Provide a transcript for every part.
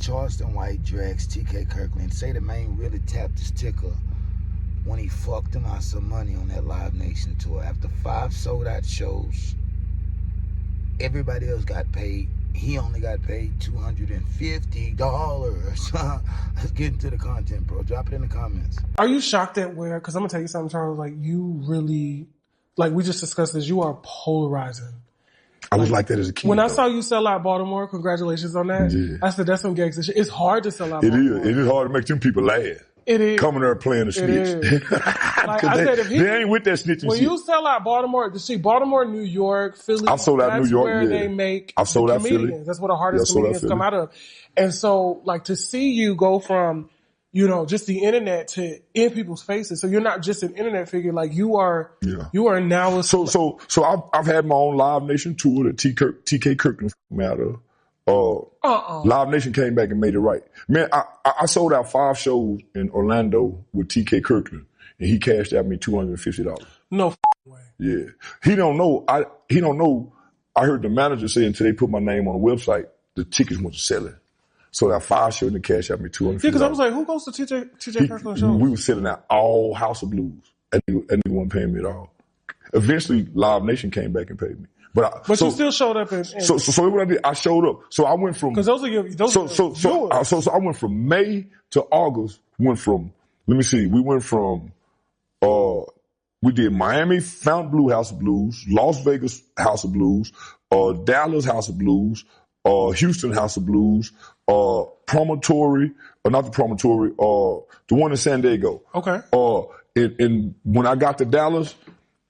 Charleston White Drax, TK Kirkland say the man really tapped his ticker when he fucked him out some money on that Live Nation tour. After 5 sold out shows, everybody else got paid. He only got paid $250. Let's get into the content, bro. Drop it in the comments. Are you shocked at where, because I'm going to tell you something, Charles, like you really, like we just discussed this, you are polarizing. I was like that as a kid. When I saw you sell out Baltimore, congratulations on that. Yeah. I said, that's some gangster shit. It's hard to sell out Baltimore. It is hard to make them people laugh. It is. Coming there playing the snitch. Like I said, if they ain't with that snitching when shit. you sell out Baltimore, see Baltimore, New York, Philly, I've sold out New York, where they make I've sold out comedians. Philly. That's where the hardest comedians come out of. And so, like, to see you go from, you know, just the internet to in people's faces. So you're not just an internet figure. Like you are now. So I've had my own Live Nation tour that TK Kirkland out of. Live Nation came back and made it right. Man, I sold out 5 shows in Orlando with TK Kirkland, and he cashed out me $250. No way. Yeah, he don't know. I heard the manager say until they put my name on the website, the tickets went to selling. So that 5 shows and cash out me $250. Yeah, because I was like, who goes to TJ Kirkland shows? We were selling out all House of Blues, and he wasn't paying me at all. Eventually, Live Nation came back and paid me. But you still showed up. So what I did, I showed up. So I went from, because those are yours. So I went from May to August. We went from, we did Miami Fountain Blue House of Blues, Las Vegas House of Blues, Dallas House of Blues, Houston House of Blues, Promontory, or not the Promontory, the one in San Diego. Okay. And when I got to Dallas,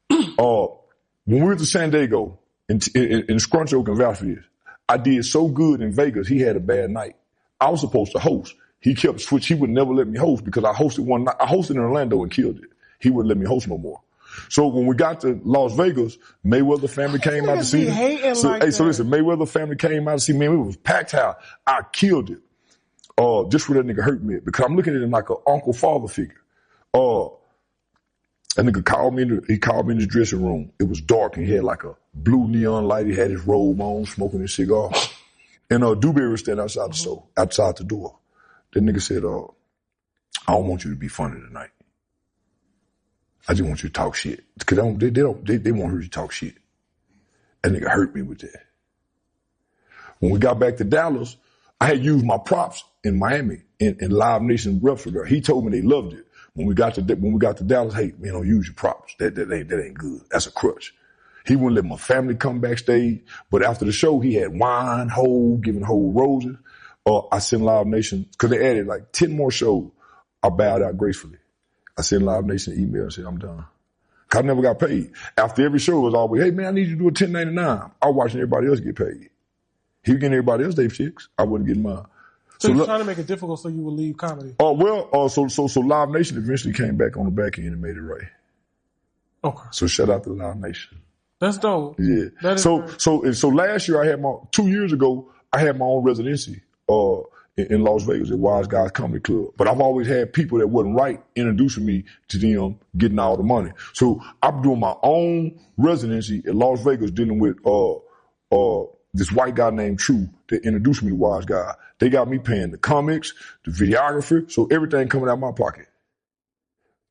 when we went to San Diego, in Scrunch Oak and vouch for this, I did so good in Vegas, he had a bad night. I was supposed to host. He kept switching. He would never let me host because I hosted one night. I hosted in Orlando and killed it. He wouldn't let me host no more. So when we got to Las Vegas, Mayweather family came out to see me. So listen, Mayweather family came out to see me. It was packed house. I killed it. Just where that nigga hurt me because I'm looking at him like an uncle father figure. That nigga called me in the dressing room. It was dark and he had like a blue neon light. He had his robe on, smoking his cigar. And Dewberry was standing outside the door. The nigga said, I don't want you to be funny tonight. I just want you to talk shit. Cause they won't hear you talk shit. That nigga hurt me with that. When we got back to Dallas, I had used my props in Miami in Live Nation repertoire. He told me they loved it. When we got to Dallas, hey, man, don't use your props. That ain't good. That's a crutch. He wouldn't let my family come backstage. But after the show, he had wine, giving whole roses. I sent Live Nation, because they added like 10 more shows. I bowed out gracefully. I sent Live Nation an email and said, I'm done. Cause I never got paid. After every show, it was always, hey man, I need you to do a 1099. I was watching everybody else get paid. He was getting everybody else their checks. I wasn't getting mine. So you're trying to make it difficult so you would leave comedy? So Live Nation eventually came back on the back end and made it right. Okay. So shout out to Live Nation. That's dope. Yeah. That is so last year 2 years ago, I had my own residency in Las Vegas at Wise Guys Comedy Club. But I've always had people that wasn't right introducing me to them getting all the money. So I'm doing my own residency at Las Vegas dealing with this white guy named True that introduced me to Wise Guy. They got me paying the comics, the videography, so everything coming out of my pocket.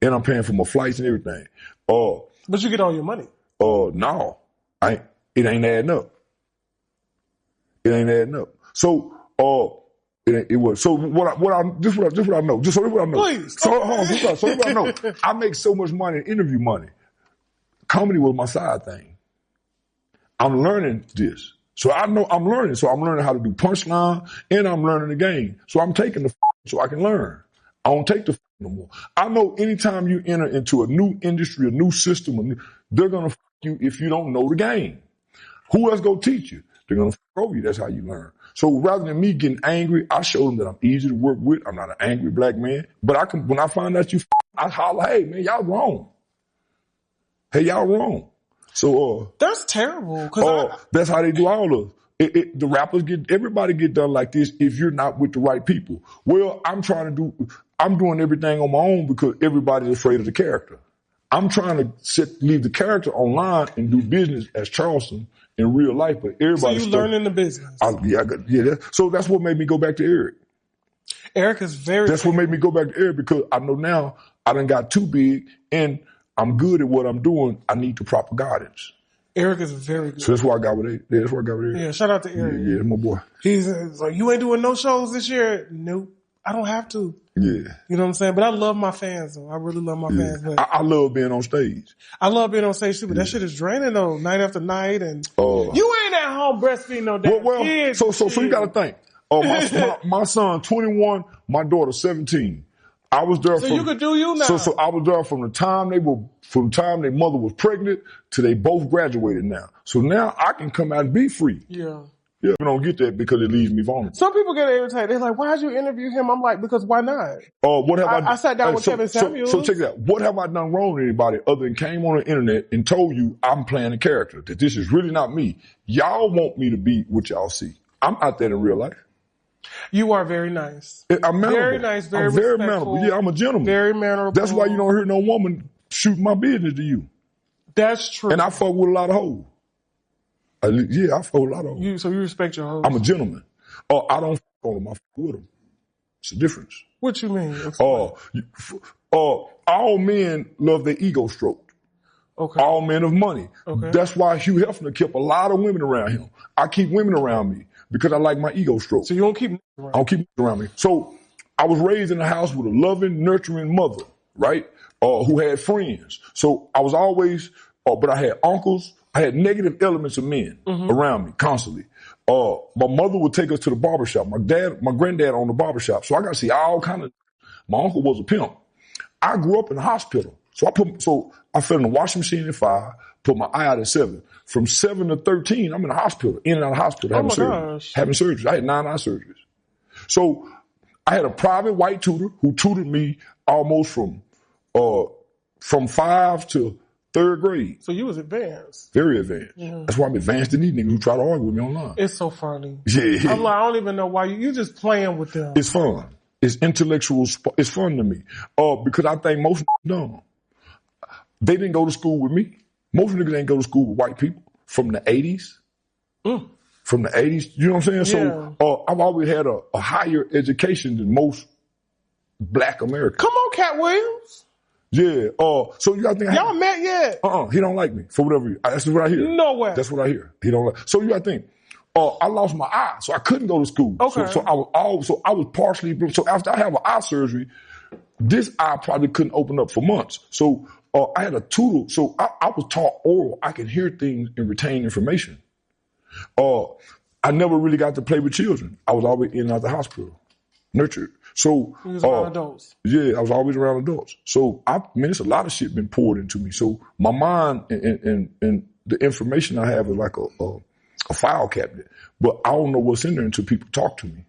And I'm paying for my flights and everything. But you get all your money. No. It ain't adding up. It ain't adding up. So, it was. So what I know. Just what I know. Please. So what I know. I make so much money in interview money. Comedy was my side thing. I'm learning this. So I know I'm learning. So I'm learning how to do punchline and I'm learning the game. So I'm taking the so I can learn. I don't take the no more. I know anytime you enter into a new industry, a new system, they're going to you if you don't know the game. Who else going to teach you? They're going to over you. That's how you learn. So rather than me getting angry, I show them that I'm easy to work with. I'm not an angry black man. But when I find out I holler, hey man, y'all wrong. Hey, y'all wrong. So that's terrible. That's how they do all of it. The rappers everybody get done like this if you're not with the right people. Well, I'm doing everything on my own because everybody's afraid of the character. I'm trying to leave the character online and do business as Charleston in real life, but everybody. So you learning the business. So that's what made me go back to Eric. Erica's very. That's what made me go back to Eric, because I know now I done got too big and I'm good at what I'm doing. I need the proper guidance. Eric is very good. So that's why I got with Eric. That's why I got with Eric. Yeah, shout out to Eric. Yeah, my boy. He's like, you ain't doing no shows this year? Nope. I don't have to. Yeah. You know what I'm saying? But I love my fans, though. I really love my fans. But I love being on stage. I love being on stage, too, but that shit is draining, though, night after night. And you ain't at home breastfeeding no damn kids. So you got to think. My son, 21, my daughter, 17. I was there. So you could do you now. So I was there from the time their mother was pregnant to they both graduated now. So now I can come out and be free. Yeah. Yeah, I don't get that because it leaves me vulnerable. Some people get irritated. They're like, why'd you interview him? I'm like, because why not? What have I sat down with Kevin Samuels. So check it out. What have I done wrong to anybody other than came on the internet and told you I'm playing a character, that this is really not me? Y'all want me to be what y'all see. I'm out there in real life. You are very nice. I'm mannerable. Very nice, very very respectful. mannerable. Yeah, I'm a gentleman. Very mannerable. That's why you don't hear no woman shoot my business to you. That's true. And I fuck with a lot of hoes. I fuck with a lot of hoes. So you respect your hoes. I'm a gentleman. I don't fuck on them. I fuck with them. It's a difference. What you mean? All men love their ego stroked. Okay. All men of money. Okay. That's why Hugh Hefner kept a lot of women around him. I keep women around me because I like my ego stroked. So you don't keep around. I don't keep around me. So I was raised in a house with a loving, nurturing mother, right? Who had friends. So I was always, but I had uncles. I had negative elements of men around me constantly. My mother would take us to the barbershop. My granddad owned the barbershop. So I got to see all kind of, my uncle was a pimp. I grew up in the hospital. So I fell in the washing machine at 5, put my eye out at 7. From 7 to 13, I'm in the hospital, in and out of the hospital, having surgery. Having surgeries. I had 9 eye surgeries. So I had a private white tutor who tutored me almost from 5 to 3rd grade. So you was advanced. Very advanced. Yeah. That's why I'm advanced in these niggas who try to argue with me online. It's so funny. Yeah. I'm like, I don't even know why you just playing with them. It's fun. It's intellectual. It's fun to me. Because I think most dumb. They didn't go to school with me. Most niggas ain't go to school with white people from the 80s. From the 80s. You know what I'm saying? Yeah. So I've always had a higher education than most black Americans. Come on, Cat Williams. Yeah. So you gotta think. Y'all met yet? He don't like me for whatever reason. That's what I hear. No way. That's what I hear. He don't like. So you gotta think. I lost my eye, so I couldn't go to school. Okay. So I was partially. So after I have an eye surgery, this eye probably couldn't open up for months. So I had a tutor. So I was taught oral. I could hear things and retain information. I never really got to play with children. I was always in and out the hospital, nurtured. So you was around adults. Yeah, I was always around adults. So it's a lot of shit been poured into me. So my mind and the information I have is like a file cabinet, but I don't know what's in there until people talk to me.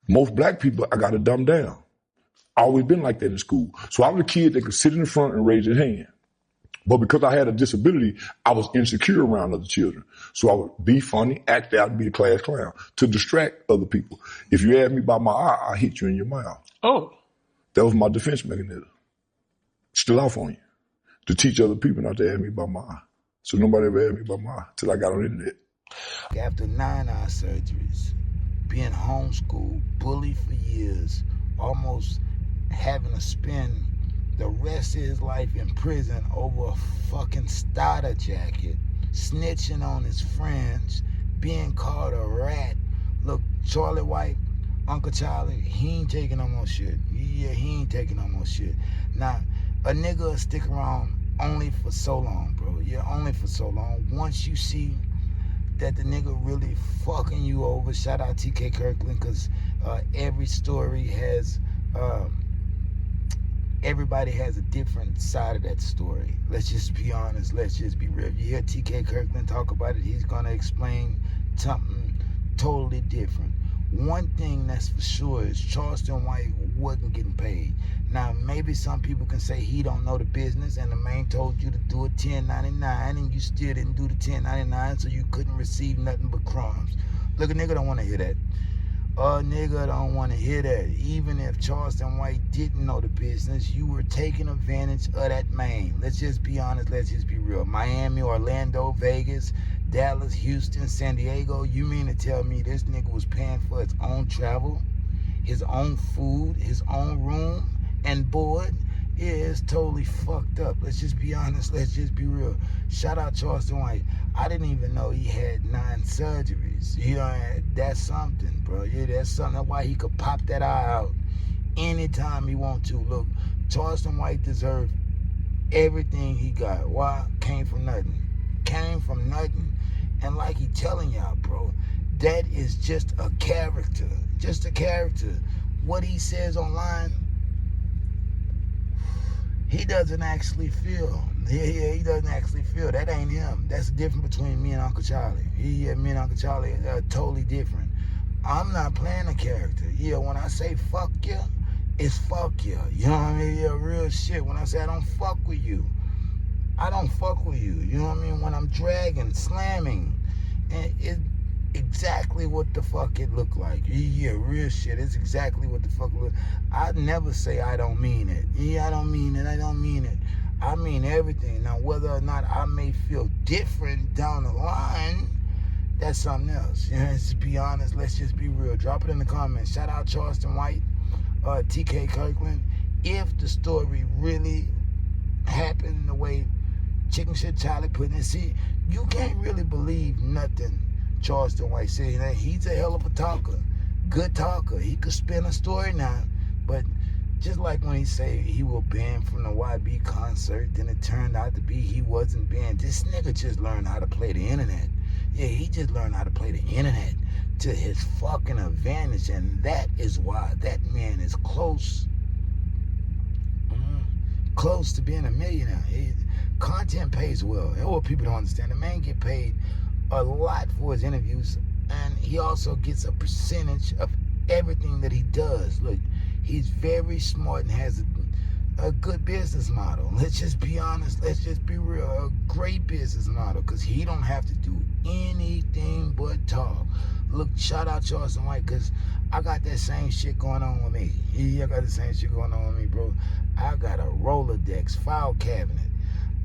Most black people, I got to dumb down. I always been like that in school. So I was a kid that could sit in the front and raise his hand. But because I had a disability, I was insecure around other children. So I would be funny, act out, and be a class clown to distract other people. If you ask me about my eye, I hit you in your mouth. Oh. That was my defense mechanism. Still off on you. To teach other people not to ask me about my eye. So nobody ever asked me about my eye till I got on the internet. After 9 eye surgeries, being homeschooled, bullied for years, almost having to spend the rest of his life in prison over a fucking starter jacket, snitching on his friends, being called a rat. Look, Charlie White, Uncle Charlie, he ain't taking no more shit. Yeah, he ain't taking no more shit. Now, a nigga will stick around only for so long, bro. Yeah, only for so long. Once you see that the nigga really fucking you over, shout out TK Kirkland, because every story has... everybody has a different side of that story. Let's just be honest. Let's just be real. You hear TK Kirkland talk about it, he's going to explain something totally different. One thing that's for sure is Charleston White wasn't getting paid. Now, maybe some people can say he don't know the business and the man told you to do a 1099 and you still didn't do the 1099, so you couldn't receive nothing but crumbs. Look, a nigga don't want to hear that. A nigga don't want to hear that. Even if Charleston White didn't know the business, you were taking advantage of that man. Let's just be honest. Let's just be real. Miami, Orlando, Vegas, Dallas, Houston, San Diego. You mean to tell me this nigga was paying for his own travel? his own food, his own room and board. Yeah, it's totally fucked up. Let's just be honest. Let's just be real. Shout out Charleston White. I didn't even know he had 9 surgeries. You know, that's something, bro. Yeah, that's something. That's why he could pop that eye out anytime he want to. Look, Charleston White deserved everything he got. Why? Came from nothing. Came from nothing. And like he telling y'all, bro, that is just a character. Just a character. What he says online, he doesn't actually feel. Yeah, he doesn't actually feel. That ain't him. That's the difference between me and Uncle Charlie. Yeah, me and Uncle Charlie are totally different. I'm not playing a character. Yeah, when I say fuck you, it's fuck you. You know what I mean? Yeah, real shit. When I say I don't fuck with you, I don't fuck with you. You know what I mean? When I'm dragging, slamming, and it's exactly what the fuck it look like. Yeah, real shit. It's exactly what the fuck it look. I never say I don't mean it. Yeah, I don't mean it. I don't mean it. I mean everything. Now, whether or not I may feel different down the line, that's something else. You know, let's just be honest. Let's just be real. Drop it in the comments. Shout out Charleston White, TK Kirkland. If the story really happened the way Chicken Shit Charlie put it, see, you can't really believe nothing Charleston White said. He's a hell of a talker. Good talker. He could spin a story now. But just like when he say he was banned from the YB concert, then it turned out to be he wasn't banned. This nigga just learned how to play the internet. Yeah, he just learned how to play the internet to his fucking advantage. And that is why that man is close to being a millionaire. Content pays well. That's what people don't understand. The man get paid a lot for his interviews, and he also gets a percentage of everything that he does. Look, he's very smart and has a good business model. Let's just be honest. Let's just be real. A great business model, because he don't have to do anything but talk. Look, shout out Charleston White, because I got that same shit going on with me. Yeah, I got the same shit going on with me, bro. I got a Rolodex file cabinet.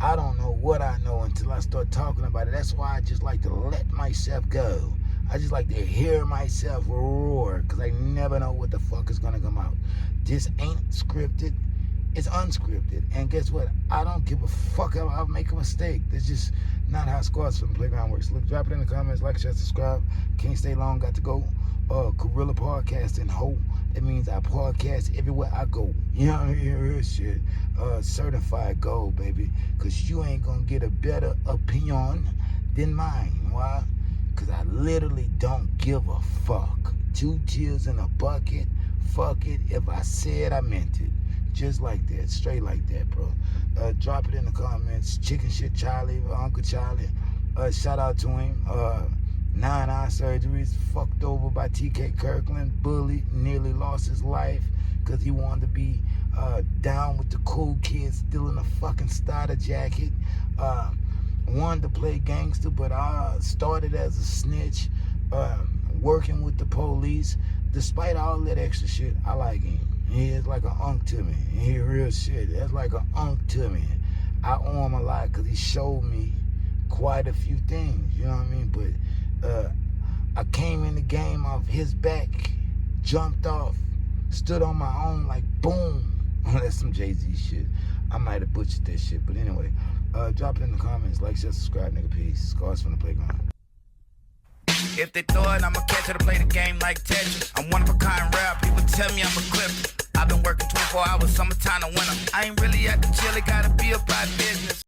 I don't know what I know until I start talking about it. That's why I just like to let myself go. I just like to hear myself roar, because I never know what the fuck is going to come out. This ain't scripted. It's unscripted. And guess what? I don't give a fuck if I make a mistake. That's just not how Squads from the Playground works. Look, drop it in the comments, like, share, subscribe. Can't stay long, got to go. Gorilla Podcasting, ho. That means I podcast everywhere I go. You know what I mean? Real shit. Certified gold, baby. Because you ain't going to get a better opinion than mine. Why? Because I literally don't give a fuck. 2 tears in a bucket. Fuck it. If I said, I meant it. Just like that. Straight like that, bro. Drop it in the comments. Chicken Shit Charlie, Uncle Charlie. Shout out to him. 9 eye surgeries, fucked over by TK Kirkland, bullied, nearly lost his life because he wanted to be down with the cool kids, still in a fucking starter jacket. Wanted to play gangster, but I started as a snitch, working with the police. Despite all that extra shit, I like him. He is like an unk to me. He real shit. That's like an unk to me. I owe him a lot because he showed me quite a few things, you know what I mean? But I came in the game off his back, jumped off, stood on my own like boom. That's some Jay-Z shit. I might have butchered that shit, but anyway, drop it in the comments, like, share, subscribe, nigga, peace. Scars from the Playground. If they thought I'ma catch her to play the game like Tetris, I'm one of a kind rap, people tell me I'm a clip. I've been working 24 hours, summertime to winter. I ain't really at the chill, it gotta be about business.